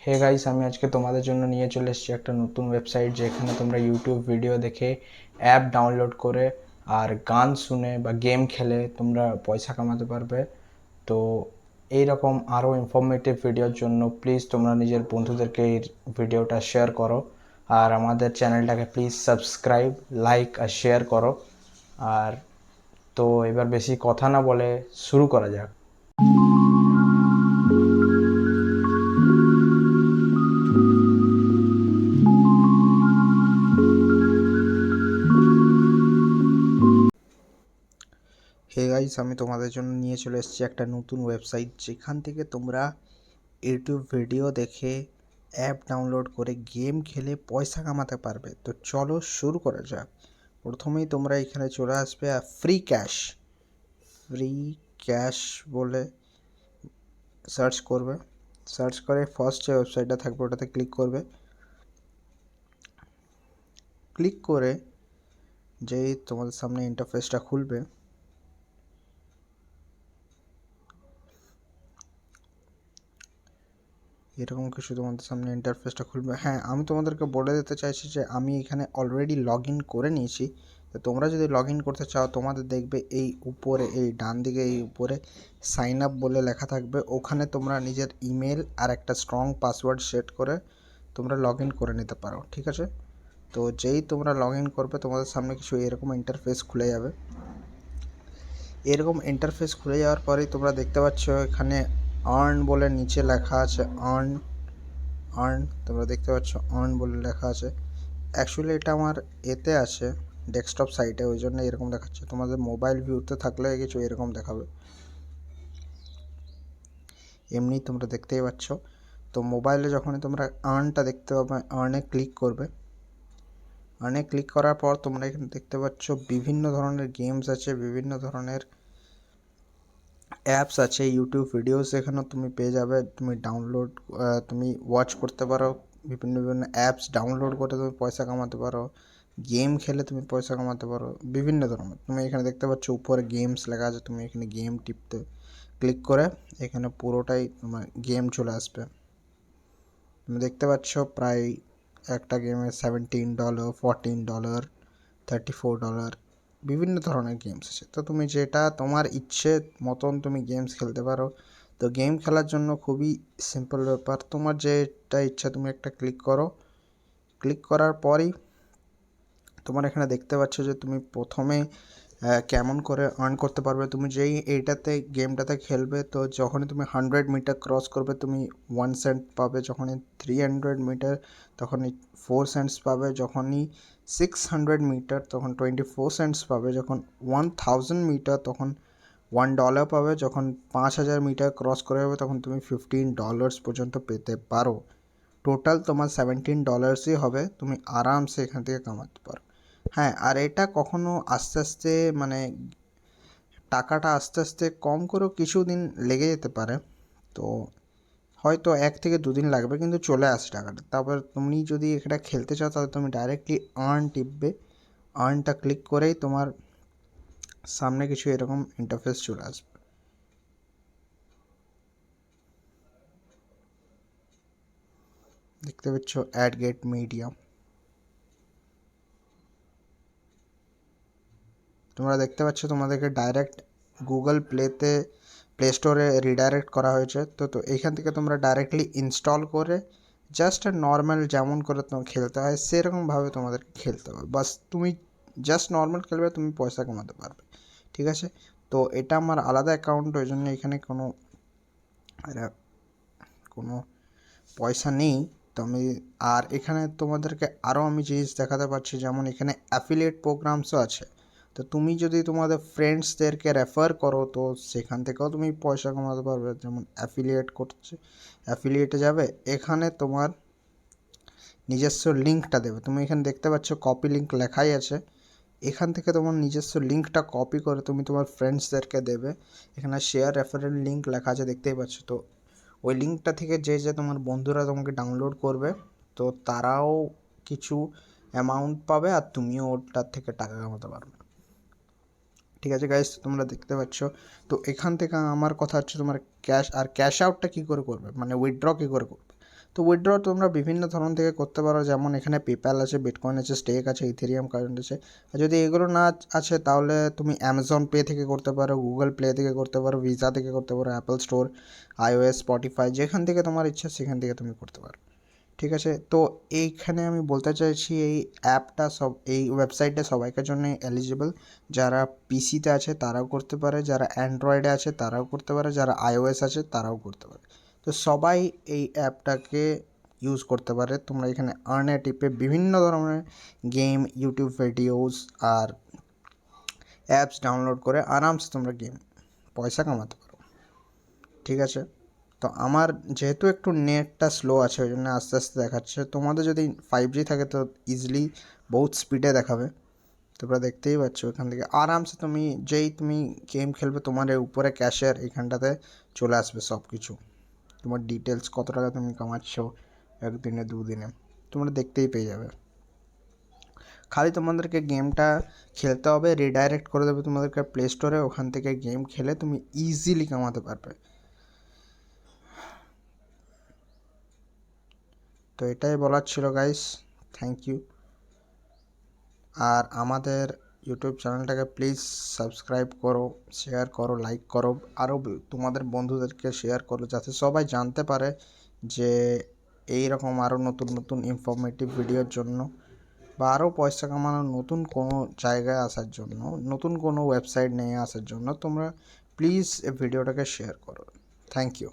Hey guys, আমি আজকে তোমাদের জন্য নিয়ে চলে এসেছি একটা নতুন ওয়েবসাইট যেখানে তোমরা ইউটিউব ভিডিও দেখে অ্যাপ ডাউনলোড করে আর গান শুনে বা গেম খেলে তোমরা পয়সা কামাতে পারবে। তো এই রকম আরও ইনফরমেটিভ ভিডিওর জন্য প্লিজ তোমরা নিজের বন্ধুদেরকে এই ভিডিওটা শেয়ার করো, আর আমাদের চ্যানেলটাকে প্লিজ সাবস্ক্রাইব, লাইক আর শেয়ার করো। আর তো এবার বেশি কথা না বলে শুরু করা যাক। হে গাইস, আমি তোমাদের জন্য নিয়ে চলে এসেছি একটা নতুন ওয়েবসাইট যেখান থেকে তোমরা ইউটিউব ভিডিও দেখে অ্যাপ ডাউনলোড করে গেম খেলে পয়সা কামাতে পারবে। তো চলো শুরু করা যাক। প্রথমেই তোমরা এখানে চলে আসবে আর ফ্রি ক্যাশ বলে সার্চ করবে। সার্চ করে ফার্স্ট যে ওয়েবসাইটটা থাকবে ওটাতে ক্লিক করবে। ক্লিক করে যেই তোমাদের সামনে ইন্টারফেসটা খুলবে, এরকম কিছু তোমাদের সামনে ইন্টারফেসটা খুলবে। হ্যাঁ, আমি তোমাদেরকে বলে দিতে চাইছি যে আমি এখানে অলরেডি লগ ইন করে নিয়েছি। তো তোমরা যদি লগ ইন করতে চাও, তোমাদের দেখবে এই উপরে, এই ডান দিকে এই উপরে সাইন আপ বলে লেখা থাকবে। ওখানে তোমরা নিজের ইমেল আর একটা স্ট্রং পাসওয়ার্ড সেট করে তোমরা লগ ইন করে নিতে পারো, ঠিক আছে? তো যেই তোমরা লগ ইন করবে, তোমাদের সামনে কিছু এরকম ইন্টারফেস খুলে যাবে। এরকম ইন্টারফেস খুলে যাওয়ার পরেই তোমরা দেখতে পাচ্ছ এখানে আর্ন বলে নিচে লেখা আছে আর্ন। তোমরা দেখতে পাচ্ছ আর্ন বলে লেখা আছে। অ্যাকচুয়ালি এটা আমার এতে আছে, ডেস্কটপ সাইটে, ওই জন্য এরকম দেখাচ্ছে। তোমাদের মোবাইল ভিউতে থাকলে কিছু এরকম দেখাবে। এমনি তোমরা দেখতেই পাচ্ছ। তো মোবাইলে যখনই তোমরা আর্নটা দেখতে পাবে, আর্নে ক্লিক করবে। আর্নে ক্লিক করার পর তোমরা এখানে দেখতে পাচ্ছ বিভিন্ন ধরনের গেমস আছে, বিভিন্ন ধরনের অ্যাপস আছে, ইউটিউব ভিডিওস এখানেও তুমি পেয়ে যাবে। তুমি ওয়াচ করতে পারো, বিভিন্ন বিভিন্ন অ্যাপস ডাউনলোড করে তুমি পয়সা কামাতে পারো, গেম খেলে তুমি পয়সা কামাতে পারো বিভিন্ন ধরনের। তুমি এখানে দেখতে পাচ্ছ উপরে গেমস লেখা আছে, তুমি এখানে গেম টিপতে ক্লিক করে এখানে পুরোটাই তোমার গেম চলে আসবে। তুমি দেখতে পাচ্ছ প্রায় একটা গেমে $17, $14, $34 বিভিন্ন ধরনের গেমস আছে। তো তুমি যেটা তোমার ইচ্ছে মতন তুমি গেমস খেলতে পারো। তো গেম খেলার জন্য খুবই সিম্পল ব্যাপার, তোমার যেটা ইচ্ছা তুমি একটা ক্লিক করো। ক্লিক করার পরই তোমার এখানে দেখতে পাচ্ছ যে তুমি প্রথমে কেমন করে আর্ন করতে পারবে। তুমি যেই গেমটাতে খেলবে, তো যখনই তুমি 100 মিটার ক্রস করবে তুমি 1 সেন্ট পাবে, যখনই 300 মিটার তখনই 4 সেন্টস পাবে, যখনই 600 মিটার তখন 24 সেন্টস পাবে, যখন 1000 মিটার তখন $1 পাবে, যখন 5000 মিটার ক্রস করে যাবে তখন তুমি $15 পর্যন্ত পেতে পারো। টোটাল তোমার $17ই হবে, তুমি আরামসে এখান থেকে কামাতে পারো। হ্যাঁ, আর এটা কখনো আস্তে আস্তে মানে টাকাটা আস্তে আস্তে কম করেও কিছুদিন লেগে যেতে পারে। তো হয়তো 1 থেকে 2 দিন লাগবে, কিন্তু চলে আসে টাকাটা। তারপর তুমি যদি এটা খেলতে চাও তাহলে তুমি ডাইরেক্টলি আর্ন টিপবে। আর্নটা ক্লিক করেই তোমার সামনে কিছু এরকম ইন্টারফেস চলে আসবে। দেখতে পাচ্ছ অ্যাড গেট মিডিয়া। তোমরা দেখতে পাচ্ছ তোমাদেরকে ডাইরেক্ট গুগল প্লে স্টোরে রিডাইরেক্ট করা হয়েছে। তো এইখান থেকে তোমরা ডাইরেক্টলি ইনস্টল করে জাস্ট নর্মাল যেমন করে তোমার খেলতে হয় সেরকমভাবে তোমাদেরকে খেলতে হবে। বাস তুমি জাস্ট নর্মাল খেলবে, তুমি পয়সা কামাতে পারবে, ঠিক আছে? তো এটা আমার আলাদা অ্যাকাউন্ট, ওই জন্য এখানে কোনো পয়সা নেই। তো আর এখানে তোমাদেরকে আরও আমি জিনিস দেখাতে পারছি, যেমন এখানে অ্যাফিলিয়েট প্রোগ্রামসও আছে। তো তুমি যদি তোমাদের ফ্রেন্ডসদেরকে রেফার করো তো সেখান থেকেও তুমি পয়সা কামাতে পারবে। যেমন অ্যাফিলিয়েটে যাবে, এখানে তোমার নিজস্ব লিঙ্কটা দেবে। তুমি এখানে দেখতে পাচ্ছ কপি লিঙ্ক লেখাই আছে। এখান থেকে তোমার নিজস্ব লিঙ্কটা কপি করে তুমি তোমার ফ্রেন্ডসদেরকে দেবে। এখানে শেয়ার রেফারেল লিঙ্ক লেখা আছে, দেখতেই পাচ্ছ। তো ওই লিঙ্কটা থেকে যে তোমার বন্ধুরা তোমাকে ডাউনলোড করবে, তো তারাও কিছু অ্যামাউন্ট পাবে আর তুমিও ওটার থেকে টাকা কামাতে পারবে, ঠিক আছে গাইস? তোমরা দেখতে পাচ্ছ। তো এখান থেকে আমার কথা হচ্ছে তোমার ক্যাশ আউটটা কী করে করবে, মানে উইথড্র কী করে করবে। তো তো উইথড্র তোমরা বিভিন্ন ধরন থেকে করতে পারো, যেমন এখানে পেপ্যাল আছে, বিটকয়েন আছে, স্টেক আছে, ইথেরিয়াম কারেন্ট আছে। আর যদি এগুলো না আছে তাহলে তুমি অ্যামাজন পে থেকে করতে পারো, গুগল প্লে থেকে করতে পারো, ভিসা থেকে করতে পারো, অ্যাপল স্টোর, iOS, স্পটিফাই, যেখান থেকে তোমার ইচ্ছা সেখান থেকে তুমি করতে পারো। ঠিক আছে, তো এইখানে আমি বলতে চাইছি এই অ্যাপটা এই ওয়েবসাইটটা সবাইকার জন্য এলিজিবল। যারা পিসিতে আছে তারাও করতে পারে, যারা অ্যান্ড্রয়েডে আছে তারাও করতে পারে, যারা iOS আছে তারাও করতে পারে। তো সবাই এই অ্যাপটাকে ইউজ করতে পারে। তোমরা এখানে আর্নে টিপে বিভিন্ন ধরনের গেম, ইউটিউব ভিডিওস আর অ্যাপস ডাউনলোড করে আরামসে তোমরা পয়সা কামাতে পারো। ঠিক আছে, তো আমার যেহেতু একটু নেটটা স্লো আছে ওই জন্য আস্তে আস্তে দেখাচ্ছে। তোমাদের যদি 5G থাকে তো ইজিলি বহুত স্পিডে দেখাবে। তোমরা দেখতেই পাচ্ছ ওখান থেকে আরামসে তুমি গেম খেলবে, তোমার এই উপরে ক্যাশের এখানটাতে চলে আসবে সব কিছু, তোমার ডিটেলস, কত টাকা তুমি কামাচ্ছ একদিনে 2 দিনে তোমরা দেখতেই পেয়ে যাবে। খালি তোমাদেরকে গেমটা খেলতে হবে, রিডাইরেক্ট করে দেবে তোমাদেরকে প্লে স্টোরে, ওখান থেকে গেম খেলে তুমি ইজিলি কামাতে পারবে। তো এটাই বলার ছিল গাইস, থ্যাংক ইউ। আর আমাদের ইউটিউব চ্যানেলটাকে প্লিজ সাবস্ক্রাইব করো, শেয়ার করো, লাইক করো, আরও তোমাদের বন্ধুদেরকে শেয়ার করো যাতে সবাই জানতে পারে যে এই রকম আরও নতুন নতুন ইনফরমেটিভ ভিডিওর জন্য বা আরও পয়সা কামানোর নতুন কোনো জায়গায় আসার জন্য, নতুন কোনো ওয়েবসাইট নিয়ে আসার জন্য তোমরা প্লিজ এই ভিডিওটাকে শেয়ার করো। Thank you.